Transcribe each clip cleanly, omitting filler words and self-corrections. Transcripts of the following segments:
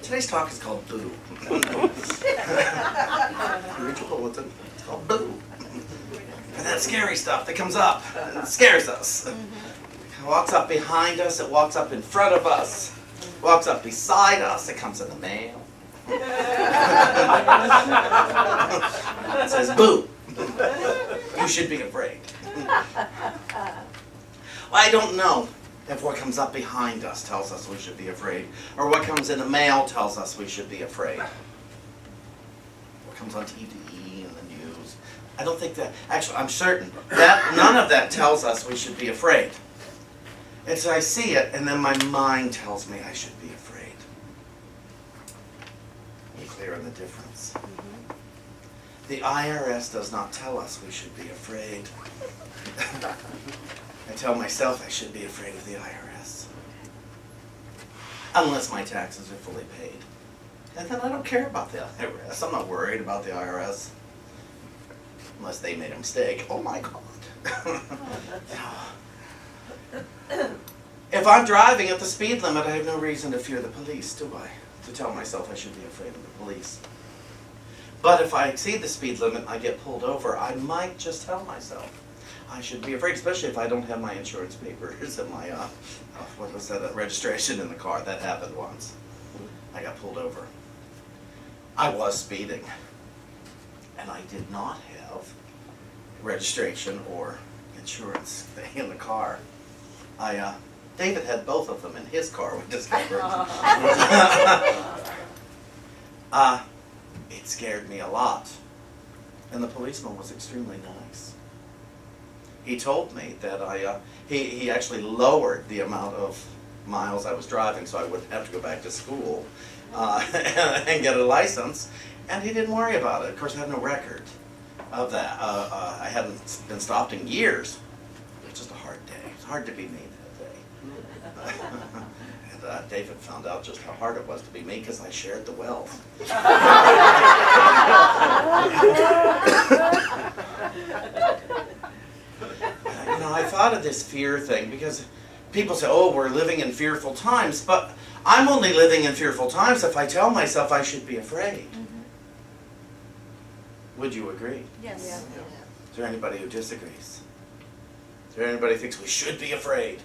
Today's talk is called Boo. Rachel Bulletin. It's called Boo. And that scary stuff that comes up and scares us. It walks up behind us, it walks up in front of us, it walks up beside us, it comes in the mail. It says, boo. You should be afraid. Well, I don't know if what comes up behind us tells us we should be afraid, or what comes in the mail tells us we should be afraid. What comes on TV and the news. I don't think that, actually, I'm certain that none of that tells us we should be afraid. It's I see it, and then my mind tells me I should be afraid. You're clear on the difference. The IRS does not tell us we should be afraid. I tell myself I should be afraid of the IRS. Unless my taxes are fully paid. And then I don't care about the IRS. I'm not worried about the IRS. Unless they made a mistake. Oh my God. If I'm driving at the speed limit, I have no reason to fear the police, do I? To tell myself I should be afraid of the police. But if I exceed the speed limit and I get pulled over, I might just tell myself I should be afraid, especially if I don't have my insurance papers and my, what was that, registration in the car. That happened once. I got pulled over. I was speeding, and I did not have registration or insurance thing in the car. David had both of them in his car, we discovered. It scared me a lot. And the policeman was extremely nice. He told me that he actually lowered the amount of miles I was driving so I wouldn't have to go back to school and get a license. And he didn't worry about it. Of course, I had no record of that. I hadn't been stopped in years. It was just a hard day. It was hard to be me that day. And David found out just how hard it was to be me because I shared the wealth. I thought of this fear thing because people say, oh, we're living in fearful times, but I'm only living in fearful times if I tell myself I should be afraid. Would you agree? Yes. Is there anybody who disagrees? Is there anybody who thinks we should be afraid?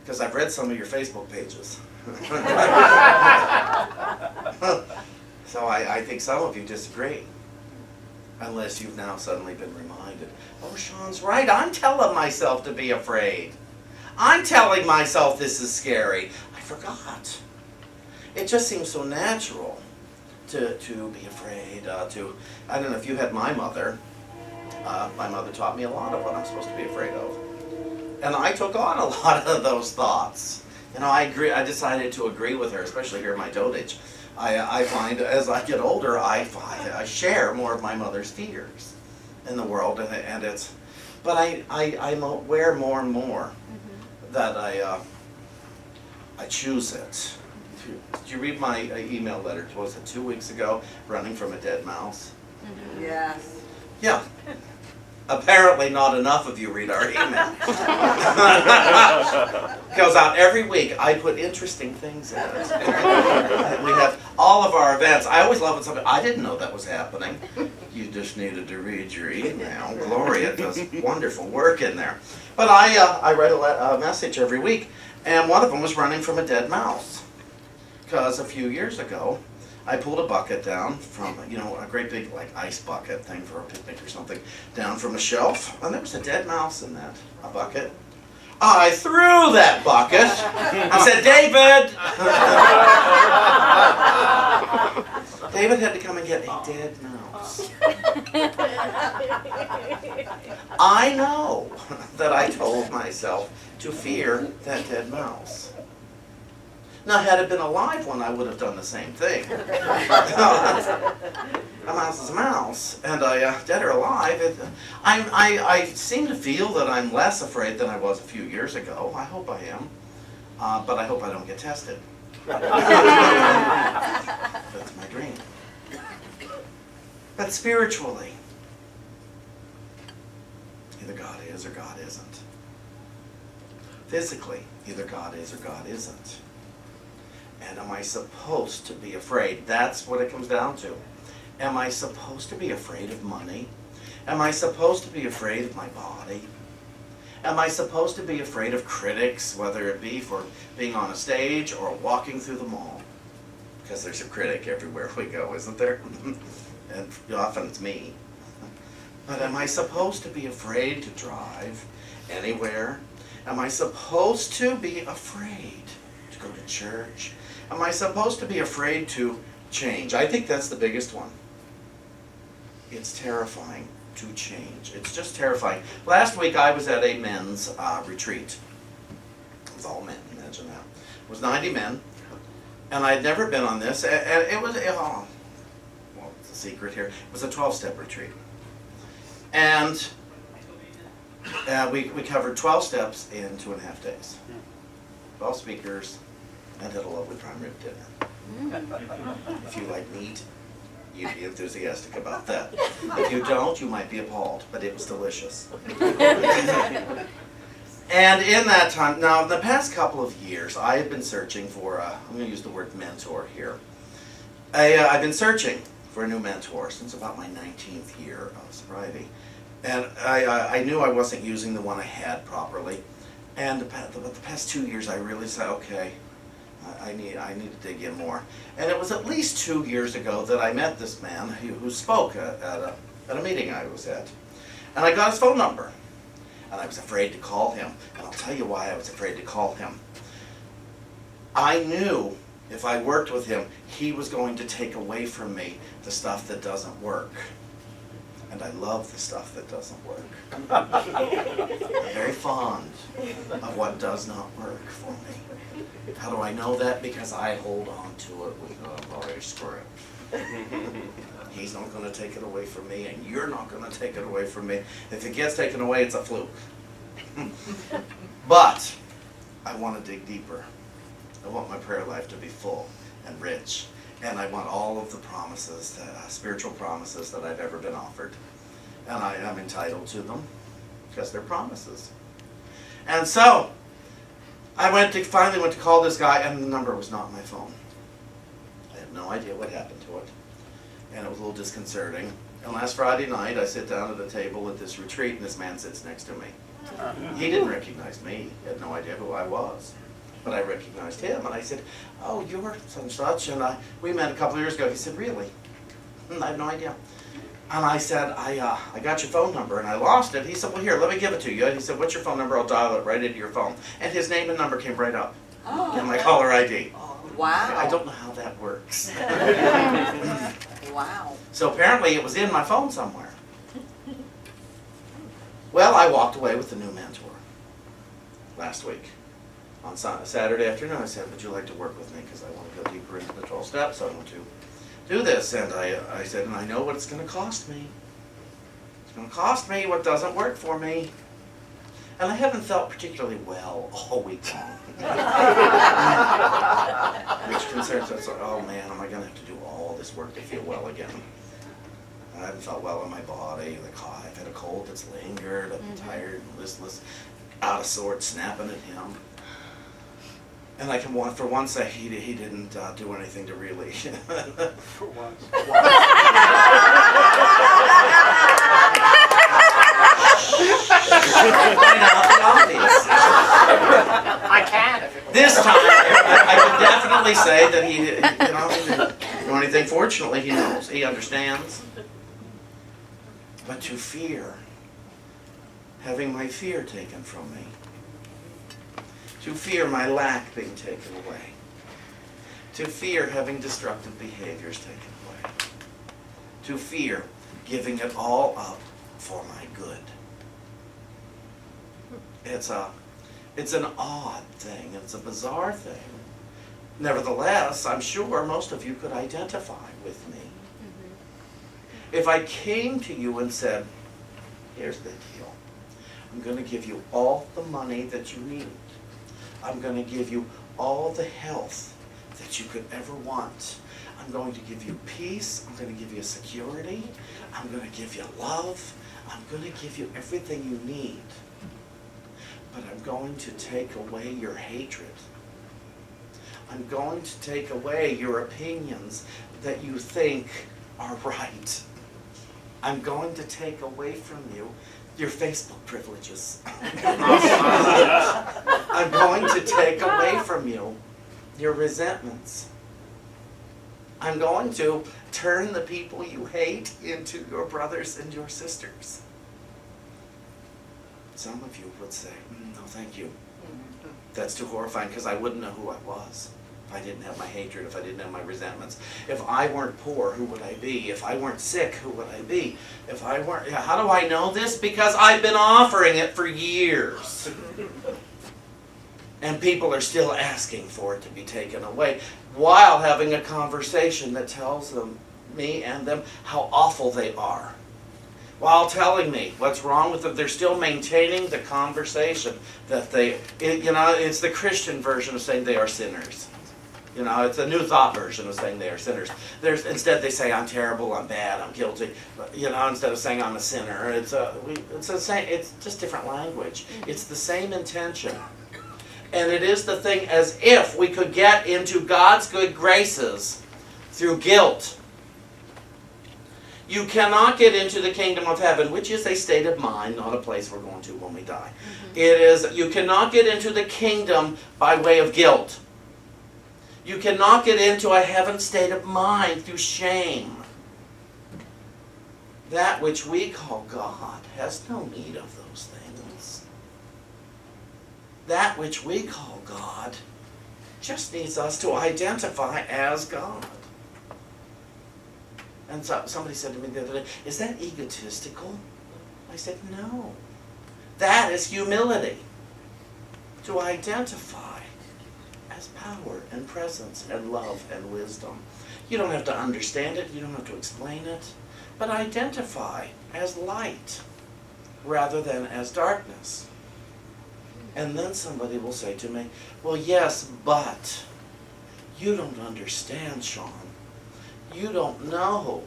Because I've read some of your Facebook pages. So I think some of you disagree. Unless you've now suddenly been reminded, oh, Shawn's right, I'm telling myself to be afraid. I'm telling myself this is scary. I forgot. It just seems so natural to be afraid. I don't know if you had my mother. My mother taught me a lot of what I'm supposed to be afraid of. And I took on a lot of those thoughts. I decided to agree with her, especially here in my dotage. I find as I get older, I share more of my mother's fears in the world, and it's. But I'm aware more and more that I choose it. Did you read my email letter? Was it 2 weeks ago? Running from a dead mouse. Yes. Yeah. Apparently not enough of you read our email. Goes out every week. I put interesting things in it. We have all of our events. I always love when somebody, I didn't know that was happening. You just needed to read your email. Gloria does wonderful work in there. But I write a message every week, and one of them was running from a dead mouse. Because a few years ago, I pulled a bucket down from, a great big ice bucket thing for a picnic or something, down from a shelf, and there was a dead mouse in that bucket. I threw that bucket. I said, David! David had to come and get a dead mouse. I know that I told myself to fear that dead mouse. Now, had it been a live one, I would have done the same thing. A mouse is a mouse, and dead or alive, I seem to feel that I'm less afraid than I was a few years ago. I hope I am, but I hope I don't get tested. That's my dream. But spiritually, either God is or God isn't. Physically, either God is or God isn't. And am I supposed to be afraid? That's what it comes down to. Am I supposed to be afraid of money? Am I supposed to be afraid of my body? Am I supposed to be afraid of critics, whether it be for being on a stage or walking through the mall? Because there's a critic everywhere we go, isn't there? And often it's me. But am I supposed to be afraid to drive anywhere? Am I supposed to be afraid to go to church? Am I supposed to be afraid to change? I think that's the biggest one. It's terrifying to change. It's just terrifying. Last week I was at a men's retreat. It was all men, imagine that. It was 90 men, and I'd never been on this. And it was, well, it's a secret here. It was a 12-step retreat. And we covered 12 steps in 2.5 days. 12 speakers, and had a lovely prime rib dinner. If you like meat, you'd be enthusiastic about that. If you don't, you might be appalled, but it was delicious. And in that time, now in the past couple of years, I have been searching for, I'm going to use the word mentor here. I've been searching for a new mentor since about my 19th year of sobriety. And I knew I wasn't using the one I had properly. And the past 2 years, I really said, okay, I need to dig in more. And it was at least 2 years ago that I met this man who spoke at a meeting I was at. And I got his phone number. And I was afraid to call him. And I'll tell you why I was afraid to call him. I knew if I worked with him, he was going to take away from me the stuff that doesn't work. And I love the stuff that doesn't work. I'm very fond of what does not work for me. How do I know that? Because I hold on to it with a very script. He's not going to take it away from me, and you're not going to take it away from me. If it gets taken away, it's a fluke. But I want to dig deeper. I want my prayer life to be full and rich. And I want all of the promises, spiritual promises that I've ever been offered. And I am entitled to them because they're promises. And so I finally went to call this guy, and the number was not on my phone. I have no idea what happened to it. And it was a little disconcerting. And last Friday night, I sit down at a table at this retreat, and this man sits next to me. He didn't recognize me. He had no idea who I was. But I recognized him, and I said, oh, you're such and such, and we met a couple of years ago. He said, really? I have no idea. And I said, I got your phone number, and I lost it. He said, well, here, let me give it to you. And he said, what's your phone number? I'll dial it right into your phone. And his name and number came right up in my caller ID. Wow. I don't know how that works. Wow. So apparently it was in my phone somewhere. Well, I walked away with the new mentor last week. On Saturday afternoon, I said, would you like to work with me? Because I want to go deeper into the 12 steps. I want to do this. And I said, and I know what it's going to cost me. It's going to cost me what doesn't work for me. And I haven't felt particularly well all week long. Which concerns us, oh man, am I going to have to do all this work to feel well again? I haven't felt well in my body. I've had a cold that's lingered. I've been tired and listless, out of sorts, snapping at him. And I can for once say he didn't do anything to really. For once. Point out the obvious. I can if it This time, I can definitely say that he didn't do anything. Fortunately, he knows. He understands. But to fear, having my fear taken from me. To fear my lack being taken away. To fear having destructive behaviors taken away. To fear giving it all up for my good. It's an odd thing. It's a bizarre thing. Nevertheless, I'm sure most of you could identify with me. If I came to you and said, here's the deal. I'm going to give you all the money that you need. I'm going to give you all the health that you could ever want. I'm going to give you peace. I'm going to give you security. I'm going to give you love. I'm going to give you everything you need. But I'm going to take away your hatred. I'm going to take away your opinions that you think are right. I'm going to take away from you your Facebook privileges. I'm going to take away from you your resentments. I'm going to turn the people you hate into your brothers and your sisters. Some of you would say, no thank you. That's too horrifying, because I wouldn't know who I was if I didn't have my hatred, if I didn't have my resentments. If I weren't poor, who would I be? If I weren't sick, who would I be? If I weren't, how do I know this? Because I've been offering it for years. And people are still asking for it to be taken away while having a conversation that tells them, me and them, how awful they are. While telling me what's wrong with them, they're still maintaining the conversation that it's the Christian version of saying they are sinners. It's a New Thought version of saying they are sinners. Instead they say, I'm terrible, I'm bad, I'm guilty. Instead of saying I'm a sinner. It's just different language. It's the same intention. And it is the thing as if we could get into God's good graces through guilt. You cannot get into the kingdom of heaven, which is a state of mind, not a place we're going to when we die. You cannot get into the kingdom by way of guilt. You cannot get into a heaven state of mind through shame. That which we call God has no need of those things. That which we call God just needs us to identify as God. And so somebody said to me the other day, is that egotistical? I said, no. That is humility. To identify as power and presence and love and wisdom. You don't have to understand it. You don't have to explain it. But identify as light rather than as darkness. And then somebody will say to me, well, yes, but you don't understand, Shawn. You don't know.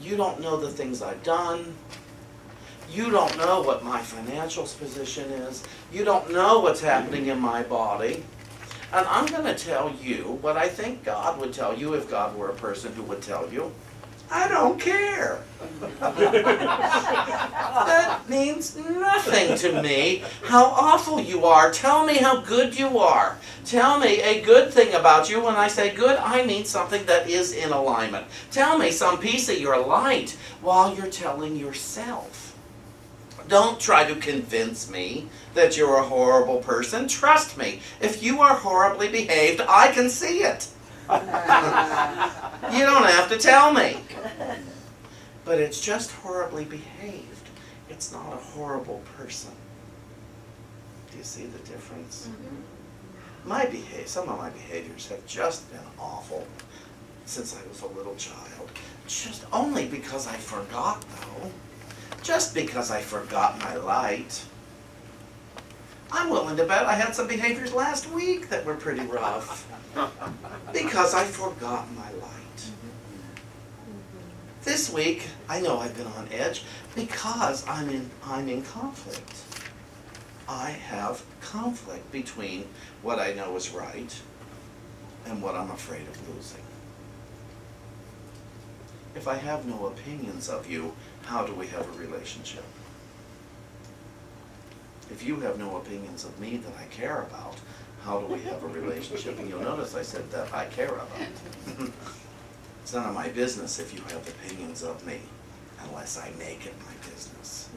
You don't know the things I've done. You don't know what my financial position is. You don't know what's happening in my body. And I'm going to tell you what I think God would tell you if God were a person who would tell you. I don't care. That means nothing to me. How awful you are. Tell me how good you are. Tell me a good thing about you. When I say good, I mean something that is in alignment. Tell me some piece of your light while you're telling yourself. Don't try to convince me that you're a horrible person. Trust me, if you are horribly behaved, I can see it. You don't have to tell me. But it's just horribly behaved. It's not a horrible person. Do you see the difference? Some of my behaviors have just been awful since I was a little child. Just only because I forgot, though. Just because I forgot my light. I'm willing to bet I had some behaviors last week that were pretty rough. Because I forgot my light. This week, I know I've been on edge because I'm in conflict. I have conflict between what I know is right and what I'm afraid of losing. If I have no opinions of you, how do we have a relationship? If you have no opinions of me that I care about, how do we have a relationship? And you'll notice I said that I care about. It's none of my business if you have opinions of me, unless I make it my business.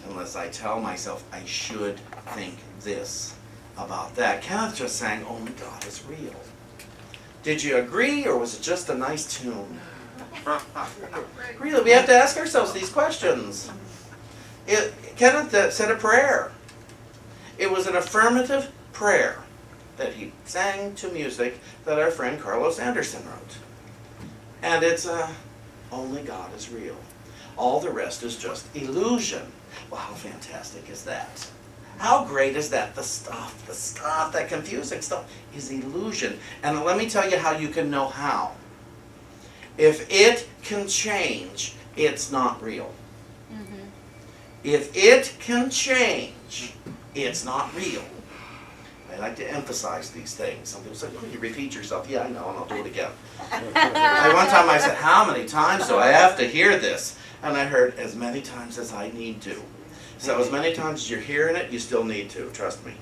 Unless I tell myself I should think this about that. Kenneth just sang, "Only God is Real." Did you agree, or was it just a nice tune? Really, we have to ask ourselves these questions. Kenneth said a prayer. It was an affirmative prayer that he sang to music that our friend Carlos Anderson wrote. And it's only God is real. All the rest is just illusion. Well, how fantastic is that? How great is that? The stuff, that confusing stuff is illusion. And let me tell you how you can know how. If it can change, it's not real. If it can change, it's not real. I like to emphasize these things. Some people say, oh, you repeat yourself. Yeah, I know, and I'll do it again. One time I said, how many times do I have to hear this? And I heard, as many times as I need to. So as many times as you're hearing it, you still need to, trust me.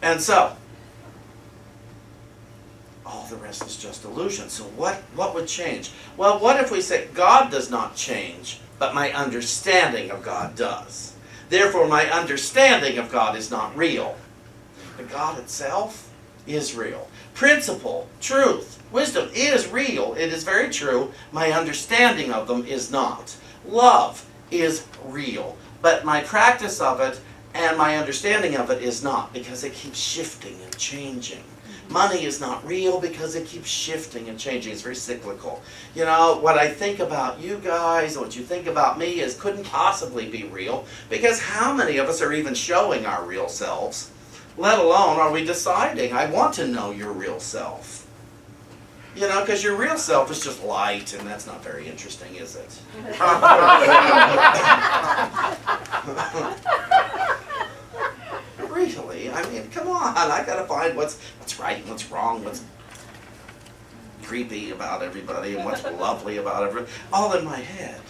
And so, all the rest is just illusion. So what would change? Well, what if we say, God does not change, but my understanding of God does. Therefore, my understanding of God is not real. But God itself is real. Principle, truth, wisdom is real. It is very true. My understanding of them is not. Love is real. But my practice of it and my understanding of it is not, because it keeps shifting and changing. Money is not real because it keeps shifting and changing. It's very cyclical. You know, what I think about you guys, what you think about me couldn't possibly be real, because how many of us are even showing our real selves? Let alone are we deciding, I want to know your real self. You know, because your real self is just light, and that's not very interesting, is it? Really? I mean, come on. I gotta find what's right and what's wrong, what's creepy about everybody, and what's lovely about everybody. All in my head.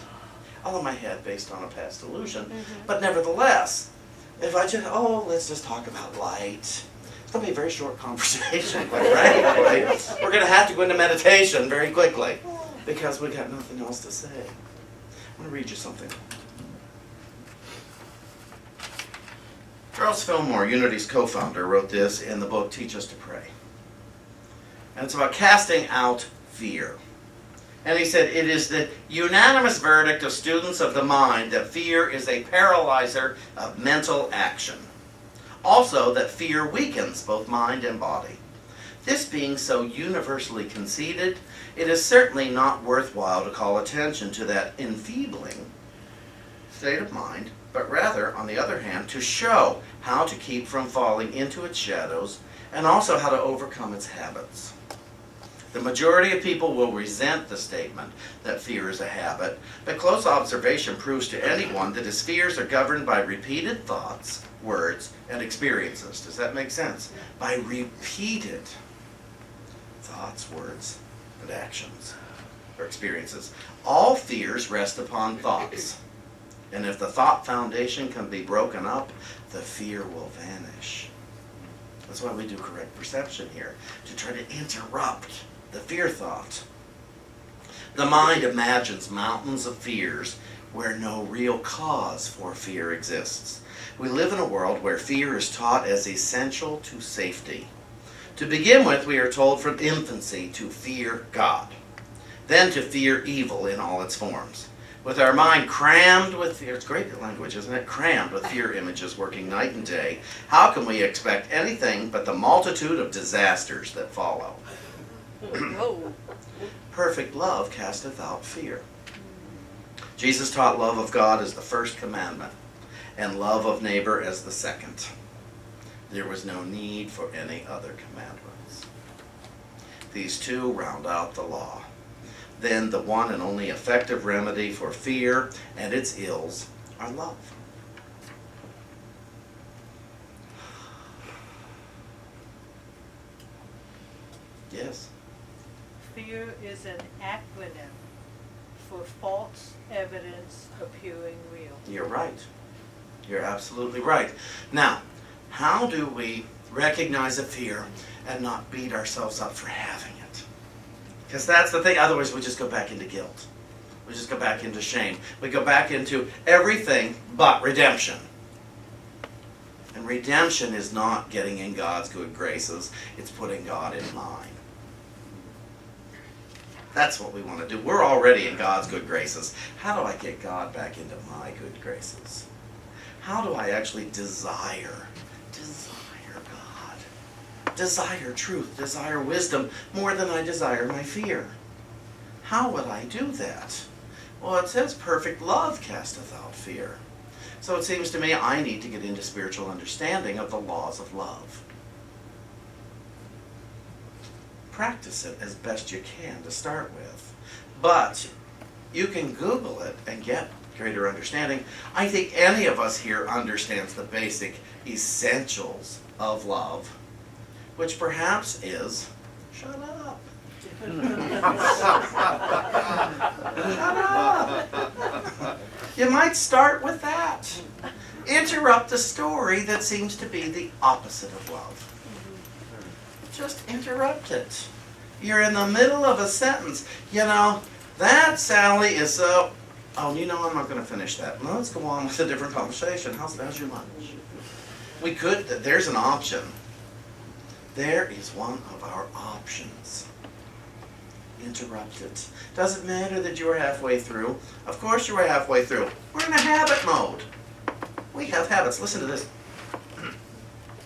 All in my head based on a past illusion. But nevertheless, if I just, let's just talk about light. It's going to be a very short conversation, quite frankly. We're going to have to go into meditation very quickly because we've got nothing else to say. I'm going to read you something. Charles Fillmore, Unity's co-founder, wrote this in the book Teach Us to Pray. And it's about casting out fear. And he said, it is the unanimous verdict of students of the mind that fear is a paralyzer of mental action. Also, that fear weakens both mind and body. This being so universally conceded, it is certainly not worthwhile to call attention to that enfeebling state of mind, but rather, on the other hand, to show how to keep from falling into its shadows and also how to overcome its habits. The majority of people will resent the statement that fear is a habit, but close observation proves to anyone that his fears are governed by repeated thoughts, words, and experiences. Does that make sense? By repeated thoughts, words, and actions, or experiences. All fears rest upon thoughts. And if the thought foundation can be broken up, the fear will vanish. That's why we do correct perception here, to try to interrupt the fear thought. The mind imagines mountains of fears where no real cause for fear exists. We live in a world where fear is taught as essential to safety. To begin with, we are told from infancy to fear God, then to fear evil in all its forms. With our mind crammed with fear, it's great language, isn't it? Crammed with fear images working night and day, how can we expect anything but the multitude of disasters that follow? Perfect love casteth out fear. Jesus taught love of God as the first commandment, and love of neighbor as the second. There was no need for any other commandments. These two round out the law. Then the one and only effective remedy for fear and its ills are love. Yes? Fear is an acronym for false evidence appearing real. You're right. You're absolutely right. Now, how do we recognize a fear and not beat ourselves up for having it? Because that's the thing. Otherwise, we just go back into guilt. We just go back into shame. We go back into everything but redemption. And redemption is not getting in God's good graces. It's putting God in mine. That's what we want to do. We're already in God's good graces. How do I get God back into my good graces? How do I actually desire God, desire truth, desire wisdom more than I desire my fear? How would I do that? Well, it says perfect love casteth out fear. So it seems to me I need to get into spiritual understanding of the laws of love. Practice it as best you can to start with. But you can Google it and get greater understanding. I think any of us here understands the basic essentials of love. which perhaps is, shut up. Shut up. You might start with that. Interrupt a story that seems to be the opposite of love. Just interrupt it. You're in the middle of a sentence. You know, that Sally is so... Oh, you know, I'm not going to finish that. Well, let's go on with a different conversation. How's your lunch? We could, there's an option. There is one of our options. Interrupt it. Doesn't matter that you were halfway through. Of course you were halfway through. We're in a habit mode. We have habits. Listen to this.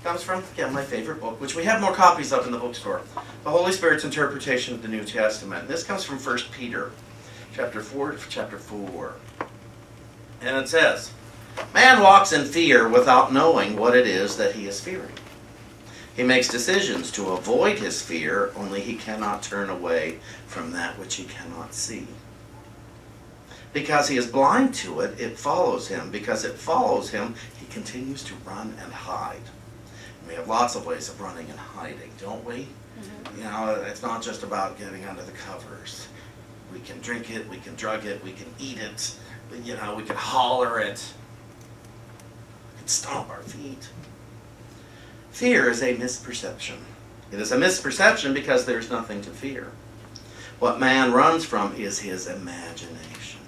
Comes from, again, my favorite book, which we have more copies of in the bookstore. The Holy Spirit's Interpretation of the New Testament. This comes from 1 Peter, chapter 4. And it says, man walks in fear without knowing what it is that he is fearing. He makes decisions to avoid his fear, only he cannot turn away from that which he cannot see. Because he is blind to it, it follows him. Because it follows him, he continues to run and hide. And we have lots of ways of running and hiding, don't we? Mm-hmm. You know, it's not just about getting under the covers. We can drink it, we can drug it, we can eat it, you know, we can holler it. We can stomp our feet. Fear is a misperception. It is a misperception because there's nothing to fear. What man runs from is his imagination.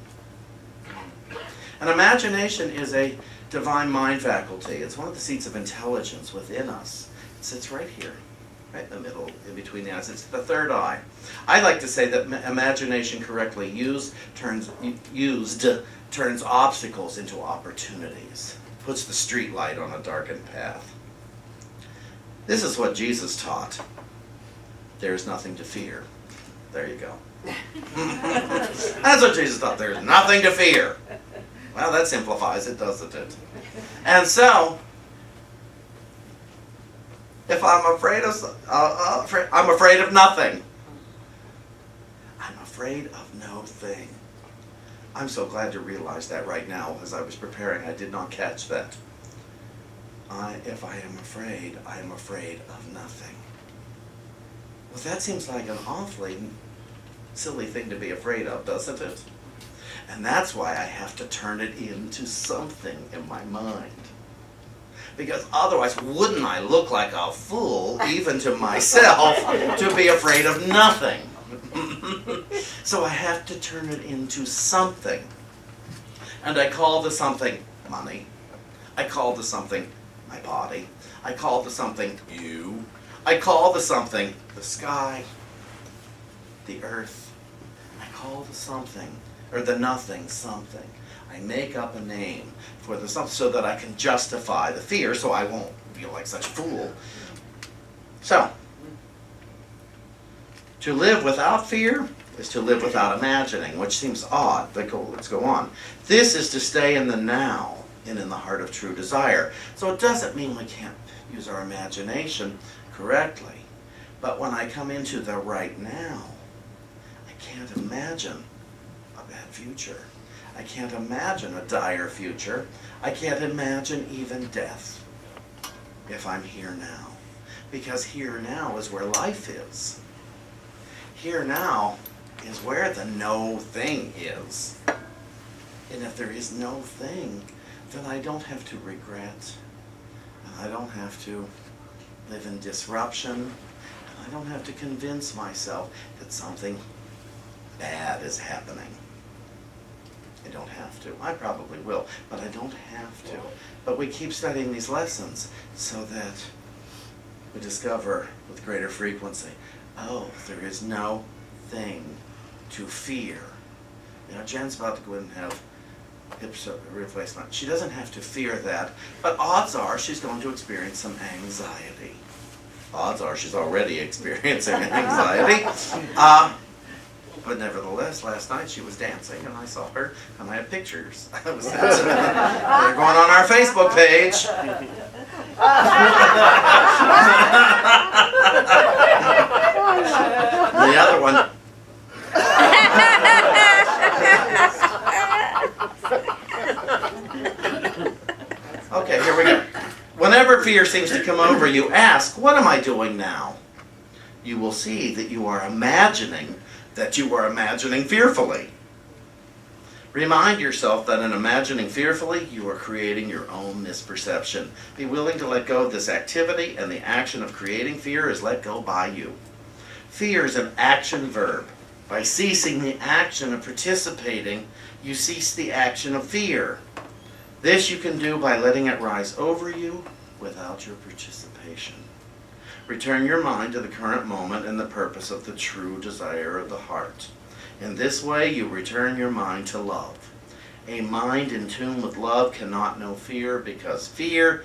And imagination is a divine mind faculty. It's one of the seats of intelligence within us. It sits right here, right in the middle, in between the eyes. It's the third eye. I like to say that imagination correctly used turns obstacles into opportunities. Puts the street light on a darkened path. This is what Jesus taught. There is nothing to fear. There you go. That's what Jesus taught. There's nothing to fear. Well, that simplifies it, doesn't it? And so, if I'm afraid of, I'm afraid of nothing. I'm afraid of no thing. I'm so glad to realize that right now. As I was preparing, I did not catch that. If I am afraid of nothing. Well, that seems like an awfully silly thing to be afraid of, doesn't it? And that's why I have to turn it into something in my mind. Because otherwise, wouldn't I look like a fool, even to myself, to be afraid of nothing? So I have to turn it into something. And I call the something money. I call the something my body. I call the something you. I call the something the sky, the earth. I call the something, or the nothing, something. I make up a name for the something so that I can justify the fear so I won't feel like such a fool. So, to live without fear is to live without imagining, which seems odd, but let's go on. This is to stay in the now and in the heart of true desire. So it doesn't mean we can't use our imagination correctly. But when I come into the right now, I can't imagine a bad future. I can't imagine a dire future. I can't imagine even death if I'm here now. Because here now is where life is. Here now is where the no thing is. And if there is no thing, then I don't have to regret. And I don't have to live in disruption. And I don't have to convince myself that something bad is happening. I don't have to. I probably will, but I don't have to. But we keep studying these lessons so that we discover with greater frequency, oh, there is no thing to fear. You know, Jen's about to go in and have hip replacement. She doesn't have to fear that, but odds are she's going to experience some anxiety. Odds are she's already experiencing anxiety. But nevertheless, last night she was dancing, and I saw her, and I have pictures. I was dancing. They're going on our Facebook page. The other one. Okay, here we go. Whenever fear seems to come over you, ask, what am I doing now? You will see that you are imagining fearfully. Remind yourself that in imagining fearfully, you are creating your own misperception. Be willing to let go of this activity, and the action of creating fear is let go by you. Fear is an action verb. By ceasing the action of participating, you cease the action of fear. This you can do by letting it rise over you without your participation. Return your mind to the current moment and the purpose of the true desire of the heart. In this way, you return your mind to love. A mind in tune with love cannot know fear, because fear,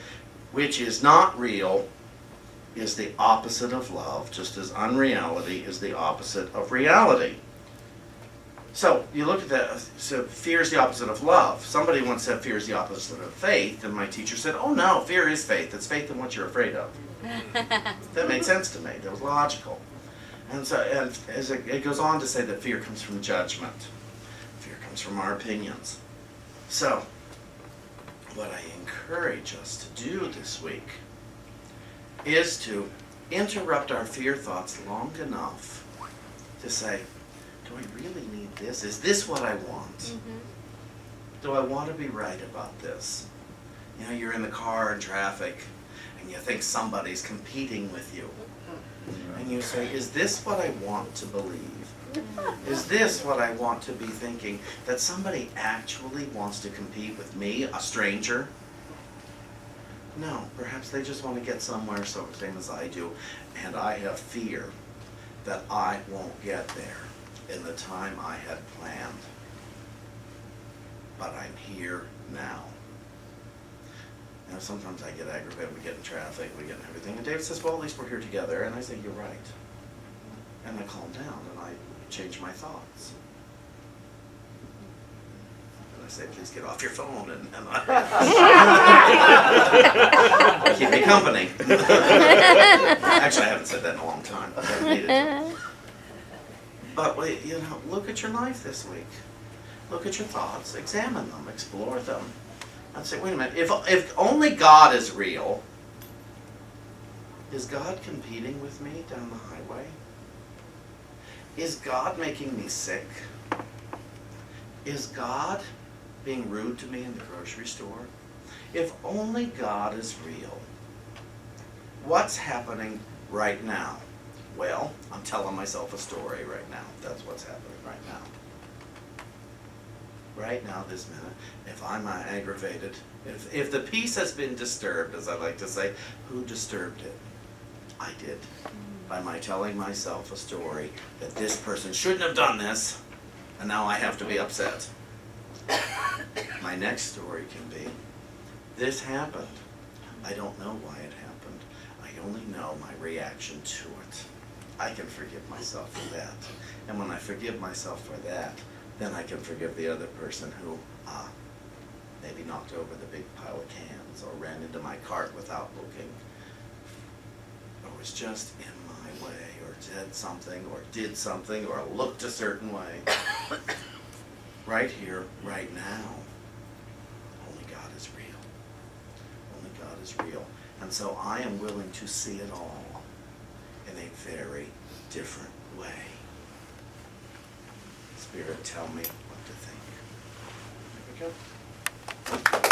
which is not real, is the opposite of love, just as unreality is the opposite of reality. So, you look at that, so fear is the opposite of love. Somebody once said fear is the opposite of faith, and my teacher said, oh no, fear is faith. It's faith in what you're afraid of. That made sense to me. That was logical. And so, and as it goes on to say that fear comes from judgment. Fear comes from our opinions. So, what I encourage us to do this week is to interrupt our fear thoughts long enough to say, do I really need this? Is this what I want? Mm-hmm. Do I want to be right about this? You know, you're in the car in traffic and you think somebody's competing with you. And you say, is this what I want to believe? Is this what I want to be thinking? That somebody actually wants to compete with me, a stranger? No, perhaps they just want to get somewhere so same as I do, and I have fear that I won't get there in the time I had planned. But I'm here now. You know, sometimes I get aggravated, we get in traffic, we get in everything, and David says, well, at least we're here together, and I say, you're right. And I calm down, and I change my thoughts. And I say, please get off your phone, and I keep me company. Actually, I haven't said that in a long time. I haven't needed to. But, you know, look at your life this week. Look at your thoughts, examine them, explore them. I'd say, wait a minute, if only God is real, is God competing with me down the highway? Is God making me sick? Is God being rude to me in the grocery store? If only God is real, what's happening right now? Well, I'm telling myself a story right now. That's what's happening right now. Right now, this minute, if I'm aggravated, if the peace has been disturbed, as I like to say, who disturbed it? I did. By my telling myself a story that this person shouldn't have done this, and now I have to be upset. My next story can be, this happened. I don't know why it happened. I only know my reaction to it. I can forgive myself for that. And when I forgive myself for that, then I can forgive the other person who maybe knocked over the big pile of cans or ran into my cart without looking, or was just in my way, or said something, or did something, or looked a certain way. Right here, right now, only God is real. Only God is real. And so I am willing to see it all in a very different way. Spirit, tell me what to think. There we go.